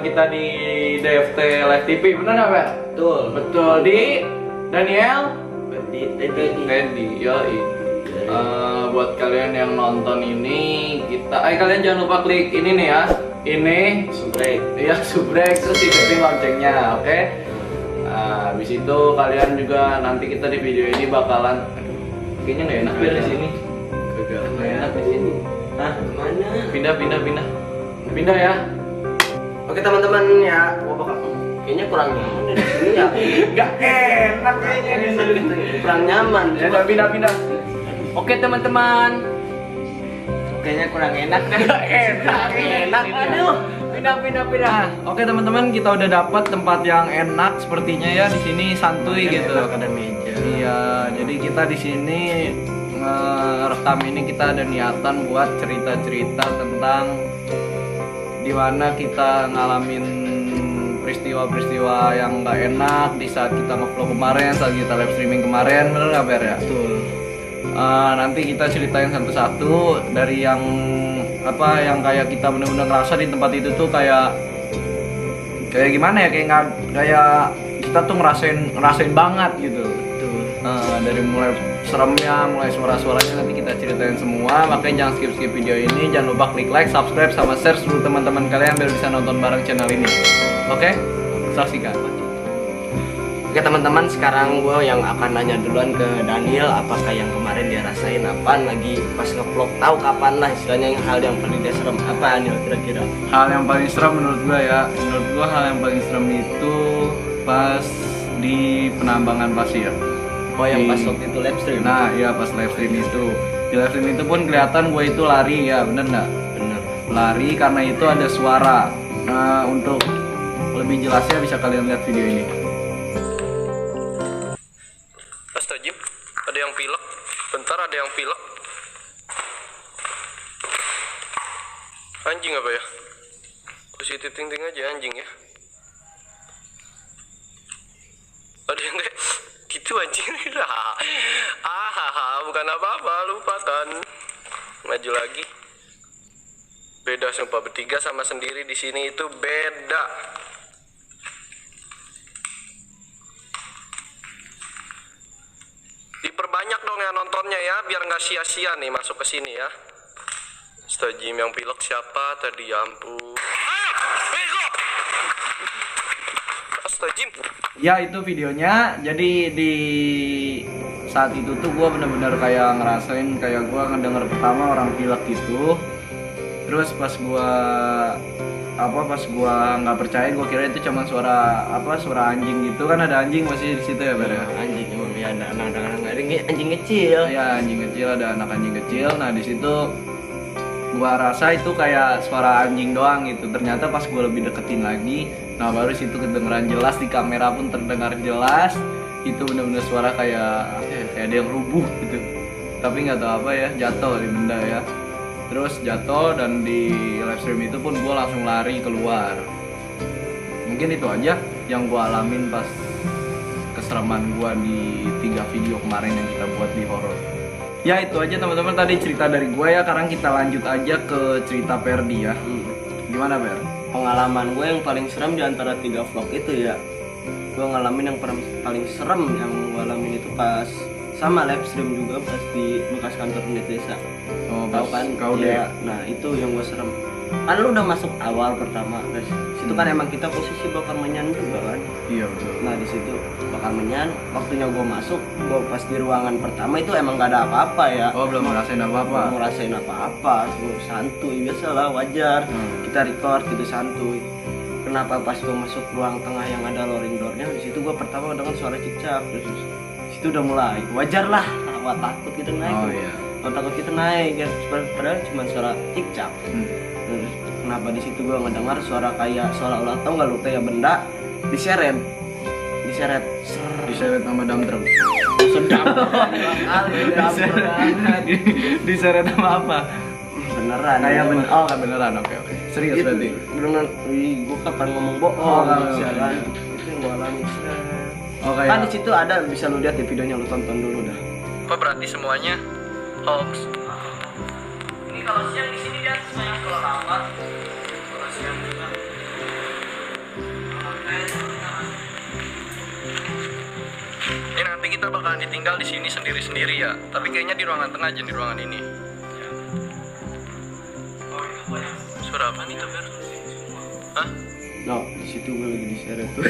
kita di DFT Live TV, bener nggak, Pak? Betul. Betul, di Daniel Teddy. yoi. Buat kalian yang nonton ini, kalian jangan lupa klik ini nih ya. Ini Subrek. iya, subrek, terus hidupin loncengnya, oke? Nah, habis itu kalian juga nanti kita di video ini bakalan kayaknya nggak enak ya di sini. Nggak enak di sini. Nah, mana? Pindah ya. Oke teman-teman ya, gua bakal kayaknya kurang nyaman di sini ya. Nggak enak kayaknya di sini. Kurang nyaman. Ya udah pindah. Oke teman-teman, kayaknya kurang enak deh. Enak. Aduh, pindah. Oke teman-teman, kita udah dapat tempat yang enak sepertinya ya, di sini santuy gitu. Ada meja. Iya, jadi kita di sini rekam ini kita ada niatan buat cerita-cerita tentang dimana kita ngalamin peristiwa-peristiwa yang nggak enak di saat kita nge-vlog kemarin, saat kita live streaming kemarin, bener nggak Ber ya? Betul. Nanti kita ceritain satu-satu dari yang apa yang kayak kita bener-bener ngerasa di tempat itu tuh kayak gimana ya, kayak kita tuh ngerasain banget gitu. Betul. Dari mulai seremnya, mulai suara-suaranya nanti kita ceritain semua. Makanya jangan skip video ini, jangan lupa klik like, subscribe, sama share seluruh teman-teman kalian biar bisa nonton bareng channel ini. Oke? Saksikan. Oke teman-teman, sekarang gue yang akan nanya duluan ke Daniel, apakah yang kemarin dia rasain apaan lagi pas nge-vlog, tahu kapan lah istilahnya hal yang paling dia serem apa Daniel kira-kira? Hal yang paling serem menurut gua hal yang paling serem itu pas di penambangan pasir. Oh yang pas waktu itu live stream? Nah iya, pas live stream itu. Di live stream itu pun kelihatan gue itu lari ya, bener nggak? Bener. Lari karena itu ada suara. Nah untuk lebih jelasnya bisa kalian lihat video ini. Astagfirullah, ada yang pilek. Bentar, ada yang pilek. Anjing apa ya? Positif ting-ting aja anjing ya. Ada yang kayak gitu anjing. Bukan apa-apa, lupakan. Maju lagi. Beda sumpah, bertiga sama sendiri di sini itu beda. Diperbanyak dong ya nontonnya ya, biar nggak sia-sia nih masuk ke sini ya. Astagfirullah, yang pilek siapa tadi, ya ampun. Bego. Astagfirullah. Ya itu videonya. Jadi di saat itu tuh gue bener-bener kayak ngerasain kayak gue ngedenger pertama orang pilek gitu. Terus pas gue nggak percaya, gue kira itu cuma suara anjing gitu kan, ada anjing masih di situ ya Ber ya? Anjing emang ya, ada anak-anak anjing kecil. Ya anjing kecil, ada anak anjing kecil. Nah di situ gua rasa itu kayak suara anjing doang gitu. Ternyata pas gua lebih deketin lagi, nah baru situ kedengeran jelas, di kamera pun terdengar jelas. Itu bener-bener suara kayak ada yang rubuh gitu. Tapi nggak tahu apa ya, jatuh di benda ya. Terus jatuh, dan di live stream itu pun gua langsung lari keluar. Mungkin itu aja yang gua alamin pas kesereman gua di 3 video kemarin yang kita buat di horor. Ya itu aja teman-teman tadi cerita dari gue ya. Sekarang kita lanjut aja ke cerita Perdi ya. Gimana Per? Pengalaman gue yang paling serem di antara 3 vlog itu ya, gue ngalamin yang paling serem yang gue alamin itu pas sama live stream juga, pas di bekas kantor unit desa. Oh, tahu kan? Kau Ya, nah itu yang gue serem. Kan lu udah masuk awal pertama, guys. Situ kan emang kita posisi bakal menyan juga kan. Iya betul. Nah di situ bakal menyan. Waktunya gue masuk, gue pas di ruangan pertama itu emang gak ada apa-apa ya. Oh belum ngerasain apa-apa. Belum ngerasain apa-apa, santuy biasalah, wajar. Kita record gitu santuy. Kenapa pas gue masuk ruang tengah yang ada loading doornya, di situ gue pertama dengan suara cicak. Terus situ udah mulai, wajar lah. Awal takut kita naik. Oh iya. Awal takut kita naik, ya. Padahal cuma suara cicak. Terus kenapa di situ gue ngedengar suara kayak seolah-olah, tau nggak lu, kayak benda diseret Diseret sama dump truck. sedap Diseret sama apa? beneran Kayak bener. oh kan beneran. Oke. Serius Itu berarti. beneran. Gue kapan ngomong bohong? Oh, Sialan. Itu yang gue alami. Oh Kan kayak di situ ada, bisa lu lihat di videonya, lu tonton dulu dah. Apa berarti semuanya hoax? Ini kalau siang di sini dia banyak kelelawar. Kalau siang juga. kita bakalan ditinggal di sini sendiri-sendiri ya. Tapi kayaknya di ruangan tengah aja, di ruangan ini. Suara apa nih, Tober? Hah? No, di situ gue lagi diseret tuh.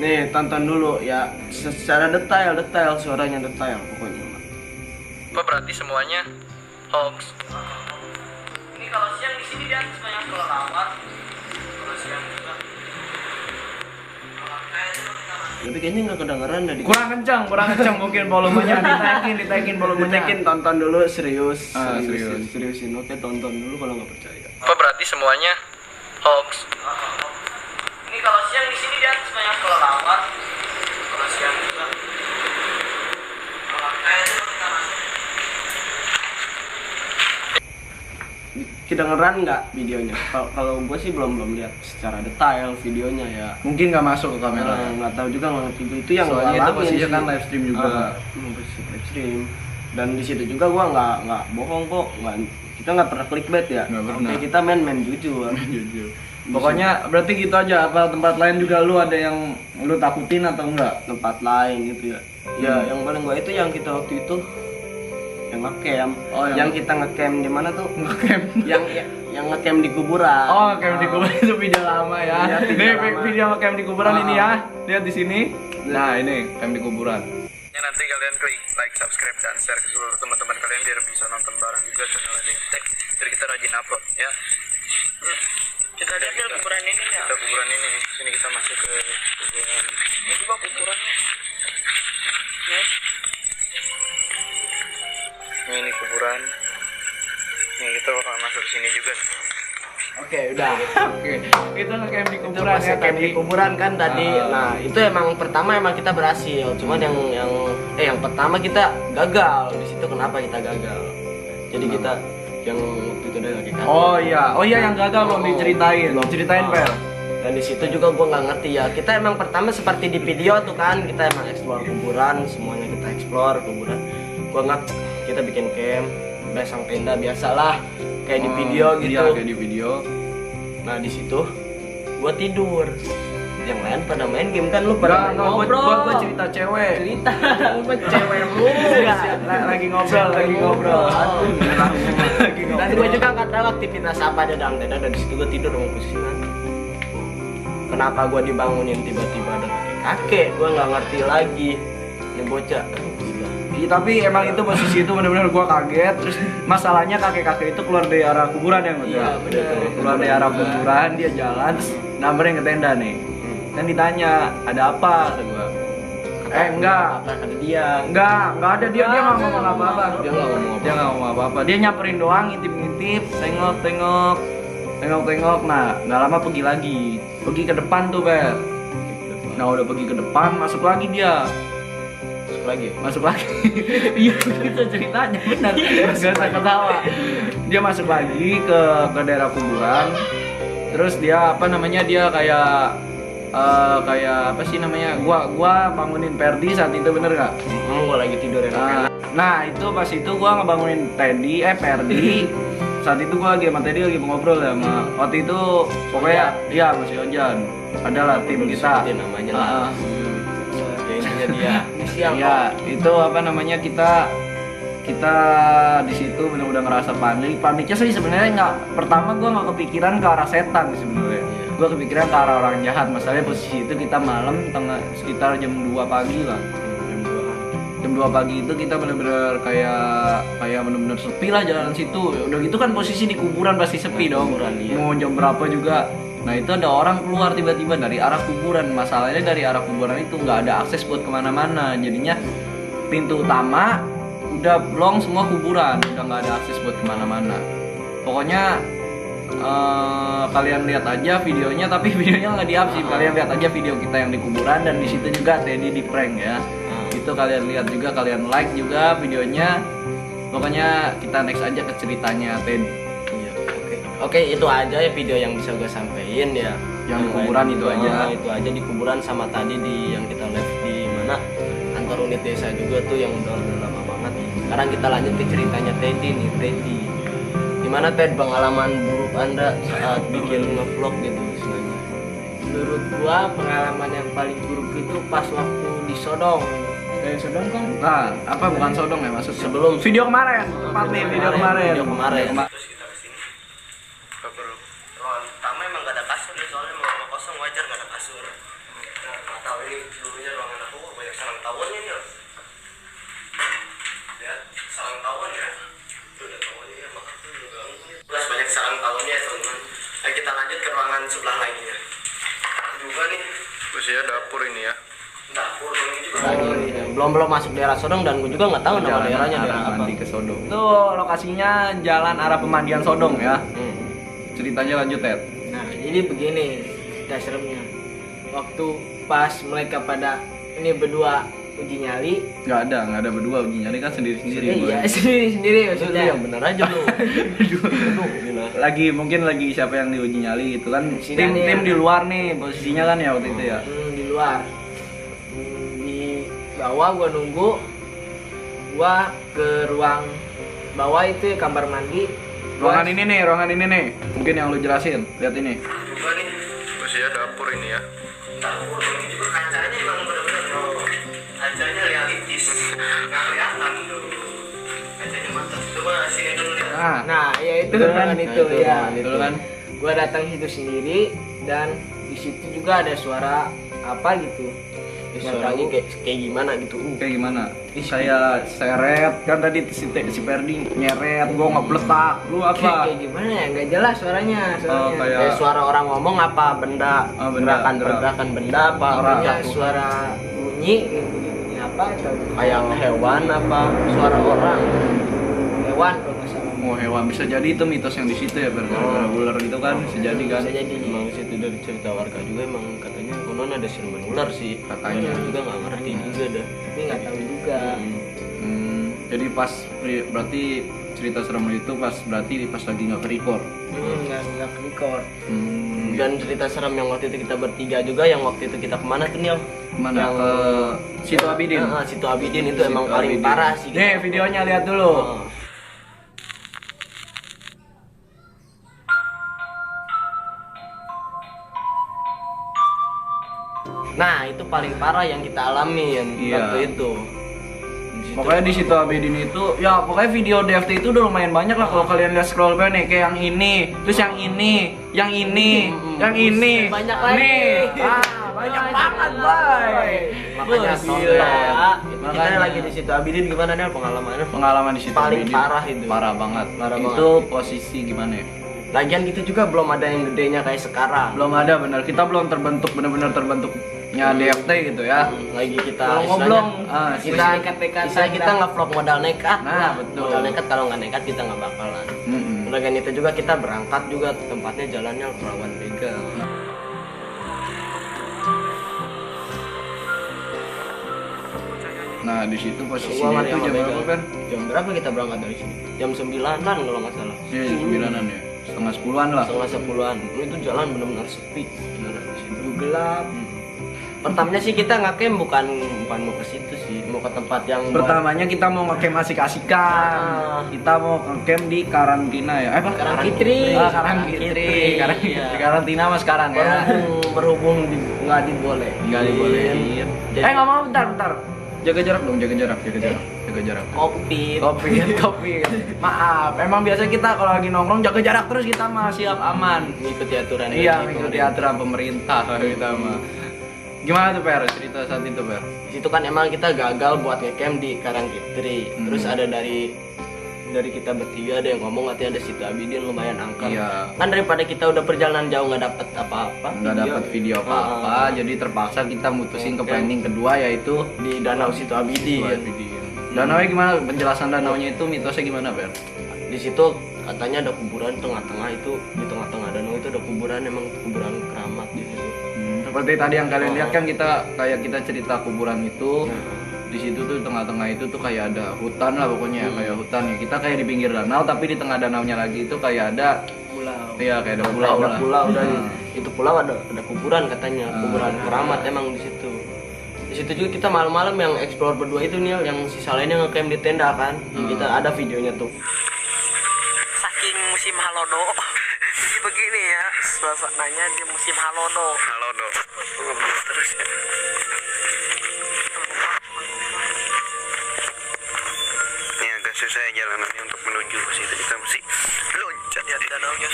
Nih, tonton dulu ya. Secara detail suaranya detail pokoknya. Apa berarti semuanya hoax? Ini kalau siang di sini dia banyak kelelawar. Kalau siang juga. Tapi kayaknya nggak kedengeran dari. Kurang kencang mungkin volumenya. Ditaikin volumenya. Mungkin tonton dulu serius. Serius. Seriusin. Oke, tonton dulu kalau nggak percaya. Apa berarti semuanya hoax? Ini kalau siang di sini dia banyak kelelawar. Kalau siang juga. Kedengeran nggak videonya? Kalau gue sih belum lihat secara detail videonya ya. Mungkin nggak masuk ke kamera. Nggak tahu juga nggak ngerti itu yang Soalnya gua itu alamin posisinya sih. kan live stream juga. Posisi live stream. Dan di situ juga gua nggak bohong kok. Kita nggak pernah clickbait ya. Nggak pernah. Oke, kita main jujur. Jujur. Pokoknya berarti gitu aja. Apa tempat lain juga lu ada yang lu takutin atau enggak? Tempat lain gitu ya. Ya yang paling gua itu yang kita waktu itu yang ngecamp. Oh, yang kita ngecamp di mana tuh? Ngecamp. yang ngecamp di kuburan. Oh, ngecamp di kuburan itu video lama ya. Iya, video Nih lama. video ngecamp di kuburan ini ya. Lihat di sini. Nah, ini camp di kuburan. Ya, nanti kalian klik like, subscribe, dan share ke seluruh teman-teman kalian biar bisa nonton bareng juga channel Detek. Biar kita rajin upload ya. Kita lihat dulu kuburan ini ya. Kita kuburan ini, sini kita masuk ke kuburan. Ini juga kuburannya. Ya. Ini kuburan. Nih kita bakal masuk ke sini juga. Oke, udah. Oke. Itu ngecamp di Itu kuburan pas ya camp tadi. di kuburan kan tadi. Nah, itu emang pertama kita berhasil. Cuman yang pertama kita gagal. Di situ kenapa kita gagal? Jadi kita yang waktu itu ada kaki. Oh iya yang gagal belum diceritain. Ceritain, Pel. Dan di situ juga gua nggak ngerti ya. Kita emang pertama seperti di video tuh kan, kita emang explore kuburan, semuanya kita explore kuburan. Gua nggak, kita bikin camp, pasang tenda biasalah kayak di video gitu. Iya, kayak di video. Nah di situ gua tidur. Yang lain pada main game kan, lu pada main ngobrol. Gua cerita cewek. cerita gua cewek lu. Lagi ngobrol. Lagi Dan gue juga nggak tahu aktivitas apa ada dalam tenda, dan di situ gue tidur sama posisinya. Kenapa gue dibangunin tiba-tiba ada kakek? Gue nggak ngerti lagi. Ini bocah. Iya, tapi emang itu posisi itu benar-benar gua kaget. Terus masalahnya kakek-kakek itu keluar dari arah kuburan ya, Iya, benar. Keluar dari arah kuburan, dia jalan, terus nyamperin ke tenda nih. Kan ditanya, ada apa? Kata gua. Enggak. Kata dia. Enggak ada dia nggak ngomong apa-apa. Dia nggak ngomong apa. Dia nggak ngomong apa-apa. Dia nyamperin doang, ngintip-ngintip, tengok. Nah, nggak lama pergi lagi. Pergi ke depan tuh, Ber. Nah, udah pergi ke depan, masuk lagi dia. Masuk lagi. Iya, itu ceritanya benar. Gak usah ketawa. Dia masuk lagi ke daerah kuburan. Terus dia dia kayak apa sih namanya? Gua bangunin Perdi saat itu, bener gak? Gue lagi tidur ya. Nah, itu pas itu gua ngebangunin Perdi. Saat itu gua lagi sama Teddy lagi ngobrol ya sama waktu itu pokoknya iya masih Ojan. Adalah tim kita. Sebutin namanya lah. Ya intinya dia. Iya, itu kita di situ benar-benar ngerasa paniknya sih sebenarnya nggak, pertama gue nggak kepikiran ke arah setan sebenarnya, gue kepikiran ke arah orang jahat. Masalahnya posisi itu kita malam sekitar jam 2 pagi lah, jam 2 pagi itu kita benar-benar kayak benar-benar sepi lah jalanan situ. Udah gitu kan posisi di kuburan pasti sepi dong, iya. mau jam berapa juga. Nah itu ada orang keluar tiba-tiba dari arah kuburan. Masalahnya dari arah kuburan itu nggak ada akses buat kemana-mana. Jadinya pintu utama udah blong semua kuburan, udah nggak ada akses buat kemana-mana. Pokoknya kalian lihat aja videonya, tapi videonya nggak di-up sih. Kalian lihat aja video kita yang di kuburan, dan di situ juga Teddy di prank ya. Itu kalian lihat juga, kalian like juga videonya. Pokoknya kita next aja ke ceritanya Teddy. Oke, itu aja ya video yang bisa gue sampein ya. Yang di kuburan itu aja. Itu aja di kuburan, sama tadi di yang kita live di mana kantor unit desa juga tuh yang udah lama banget. Sekarang kita lanjut ke ceritanya Teddy nih. Gimana Ted pengalaman buruk Anda saat bikin ngevlog gitu istilahnya? menurut gua pengalaman yang paling buruk itu pas waktu di Sodong. Kayak Sodong kan Nah, apa bukan Sodong ya maksud? Sebelum video kemarin. Tepat nih video kemarin. Video kemarin. Terus kita kesini. Ruangan pertama emang gak ada kasur ya, soalnya mau ruangan kosong wajar gak ada kasur. Nah, nggak tahu ini dulunya ruangan aku banyak sarang tawonnya nih. Ya, sarang tawon ya. Tuh ada tawonnya ya, maka tuh ganggu. Plus banyak sarang tawonnya ya teman-teman. Ayo kita lanjut ke ruangan sebelah lainnya. Juga nih Terus ya dapur ini ya. dapur ini juga. Belum masuk daerah Sodong dan gue juga nggak tahu nama Perjalanan daerahnya arah daerah apa. mandi ke Sodong. Itu lokasinya jalan arah pemandian Sodong ya. Ceritanya lanjut Ted. Nah, jadi begini cerita seremnya. Waktu pas mereka pada ini berdua uji nyali, Nggak ada berdua uji nyali kan sendiri-sendiri. iya sendiri Itu maksudnya. yang bener aja lu. Lagi mungkin lagi siapa yang diuji nyali gitu kan. Si Tim Daniel. di luar nih posisinya kan ya waktu itu ya. Di luar. Di bawah gua nunggu, gua ke ruang bawah itu ya, kamar mandi. Ruangan ini nih. Mungkin yang lu jelasin. Lihat ini. Juga nih Terus ya dapur ini ya. dapur ini juga kacanya emang bener-bener kacanya realistis, nggak kelihatan tuh kacanya mantap. Coba sini dulu deh. Nah, ya itu Betul kan? ruangan itu Nah, itu ya. ruangan betul kan? Gua datang situ sendiri dan di situ juga ada suara apa gitu. Suaranya kayak gimana gitu. Kayak gimana? Saya seret kan tadi si Ferdi nyeret, gua ngepletak. Lu apa? Kayak gimana ya? Nggak jelas suaranya. Oh, kayak Kayak suara orang ngomong apa benda, Oh, benda, gerakan benda apa Orang. Pokoknya suara bunyi apa atau kayak hewan apa suara orang. hewan kalau nggak salah. Oh hewan bisa jadi itu mitos yang di situ ya gara-gara ular gitu kan bisa jadi kan. Bisa jadi. Emang situ dari cerita warga juga emang katanya konon ada siluman ular sih. Katanya. Gua juga nggak ngerti juga dah. Tapi nggak tahu juga. Jadi pas berarti cerita serem itu berarti pas lagi nggak ke-record. Nggak record. Dan cerita serem yang waktu itu kita bertiga juga yang waktu itu kita kemana tuh Niel? Kemana? Yang- Ke Situ Abidin. Situ Abidin itu Situ emang paling Abidin. parah sih. Nih videonya lihat dulu. Oh. Nah itu paling parah yang kita alami yang Iya. waktu itu. Di situ. Pokoknya di Situ Abidin itu ya pokoknya video DFT itu udah lumayan banyak lah kalau kalian lihat scroll bar nih kayak yang ini, terus yang ini, yang ini, yang ini. Banyak lagi. Nih. Banyak banget, boy. Makanya Wah, tonton. gila. Kita Makanya. lagi di situ Abidin gimana nih pengalamannya? Pengalaman di Situ Paling Abidin parah itu. Parah banget. Parah Itu posisi gimana ya? Lagian gitu juga belum ada yang gedenya kayak sekarang. Belum ada bener. Kita belum terbentuk bener-bener terbentuknya DFT gitu ya. Lagi kita Belum istilahnya- ngoblong. kita Nekat-nekatan istilah kita nge-vlog modal nekat. Nah, betul. Modal nekat kalau nggak nekat kita nggak bakalan. Lagian itu juga kita berangkat juga tempatnya jalannya rawan begal. Nah, di situ Gua posisinya mari itu sama jam begal. berapa, Ben? Jam berapa kita berangkat dari sini? Jam 9-an kalau nggak salah. Iya, jam 9-an ya. Setengah 10-an lah. Setengah 10-an. Itu jalan benar-benar sepi. Beneran di situ. gelap. Pertamanya sih kita ngakem bukan mau ke situ sih, mau ke tempat yang buat- Pertamanya kita mau ngecamp asik-asikan. Kita mau ngecamp di karantina ya. Apa? Karangkitri. Karangkitri. Iya. Karantina mas sekarang ya. berhubung nggak diboleh. Enggak dibolehin. Jadi- Nggak mau bentar. Jaga jarak dong, jaga jarak. Kopi. Kopi. Maaf, emang biasa kita kalau lagi nongkrong jaga jarak terus kita mah siap aman. Mengikuti aturan. Iya, dari mengikuti pemerintah. aturan pemerintah kita mah. Gimana tuh Per? Cerita saat itu Per? Di situ kan emang kita gagal buat ngecamp di Karangkitri. Terus ada dari kita bertiga ada yang ngomong katanya ada Situ Abidin lumayan angker. Iya. Kan daripada kita udah perjalanan jauh nggak dapet apa-apa. Nggak dapat video apa-apa, jadi terpaksa kita mutusin ke planning kedua yaitu Di Danau Situ Abidin. Danau gimana? Penjelasan danaunya itu mitosnya gimana Per? Di situ katanya ada kuburan tengah-tengah itu, di tengah-tengah danau itu ada kuburan, emang kuburan keramat di situ. Seperti tadi yang kalian lihat kan kita cerita kuburan itu. Di situ tuh tengah-tengah itu tuh kayak ada hutan lah pokoknya kayak hutan ya. Kita kayak di pinggir danau tapi di tengah danaunya lagi itu kayak ada Pulau. iya kayak ada pulau Ada lah. pulau dan itu pulau ada kuburan katanya, kuburan keramat emang di situ. Di situ juga kita malam-malam yang explore berdua itu nih, yang sisa lainnya ngecamp di tenda kan. Kita ada videonya tuh. Saking musim halodo jadi begini ya, suasananya di musim Halodo. Halodo. Ngebut terus ya. Ini agak susah ya jalanannya untuk menuju ke situ. Kita mesti loncat. Lihat danaunya.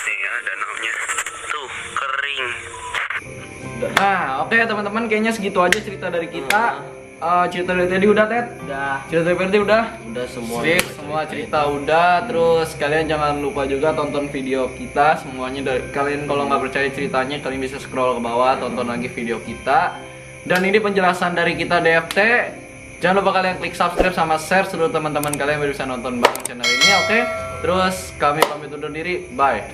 Iya, danaunya. Tuh, kering. Nah, oke teman-teman, kayaknya segitu aja cerita dari kita. Cerita dari tadi udah, Ted? Udah, Cerita dari Ferdi udah? semua. Sip, semua cerita udah. Terus kalian jangan lupa juga tonton video kita semuanya. Kalian kalau nggak percaya ceritanya, kalian bisa scroll ke bawah, tonton lagi video kita. Dan ini penjelasan dari kita DFT. Jangan lupa kalian klik subscribe sama share seluruh teman-teman kalian biar bisa nonton bareng channel ini, oke? Terus kami pamit undur diri, bye.